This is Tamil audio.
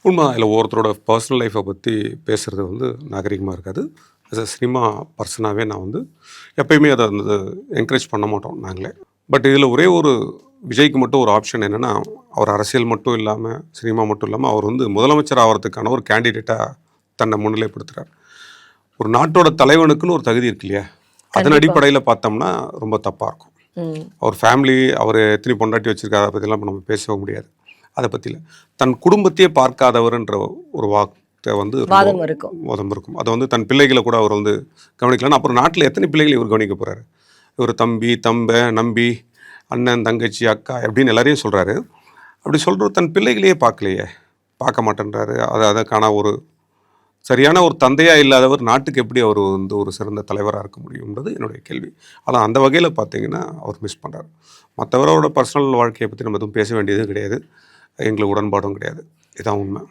உண்மை அதில் ஒவ்வொருத்தரோட பர்சனல் லைஃப்பை பற்றி பேசுகிறது வந்து நாகரிகமாக இருக்காது. ஆஸ் அ சினிமா பர்சனாகவே நான் வந்து எப்பயுமே அதை வந்து என்கரேஜ் பண்ண மாட்டோம் நாங்களே. பட் இதில் ஒரே ஒரு விஜய்க்கு மட்டும் ஒரு ஆப்ஷன் என்னென்னா, அவர் அரசியல் மட்டும் இல்லாமல் சினிமா மட்டும் இல்லாமல் அவர் வந்து முதலமைச்சர் ஆகிறதுக்கான ஒரு கேண்டிடேட்டாக தன்னை முன்னிலைப்படுத்துகிறார். ஒரு நாட்டோட தலைவனுக்குன்னு ஒரு தகுதி இருக்கு இல்லையா, அதன் அடிப்படையில் பார்த்தோம்னா ரொம்ப தப்பாக இருக்கும். அவர் ஃபேமிலி, அவர் எத்தனை பொண்டாட்டி வச்சுருக்காரு, அதை பற்றிலாம் நம்ம பேசவே முடியாது. அதை பற்றியில் தன் குடும்பத்தையே பார்க்காதவர்ன்ற ஒரு வார்த்தை வந்து வாதம் இருக்கும். அதை வந்து தன் பிள்ளைகளை கூட அவர் வந்து கவனிக்கலன்னா அப்புறம் நாட்டில் எத்தனை பிள்ளைகளை இவர் கவனிக்க போகிறாரு? இவர் தம்பி, நம்பி, அண்ணன், தங்கச்சி, அக்கா அப்படின்னு எல்லாரையும் சொல்கிறாரு. அப்படி சொல்கிற தன் பிள்ளைகளையே பார்க்க மாட்டேன்றாரு. அதற்கான ஒரு சரியான ஒரு தந்தையாக இல்லாதவர் நாட்டுக்கு எப்படி அவர் வந்து ஒரு சிறந்த தலைவராக இருக்க முடியும்ன்றது என்னுடைய கேள்வி. ஆனால் அந்த வகையில் பார்த்தீங்கன்னா அவர் மிஸ் பண்ணுறாரு. மற்றவரோட பர்சனல் வாழ்க்கையை பற்றி நம்ம எதுவும் பேச வேண்டியதும் கிடையாது, எங்களுக்கு உடன்பாடும் கிடையாது. இதுதான் உண்மை.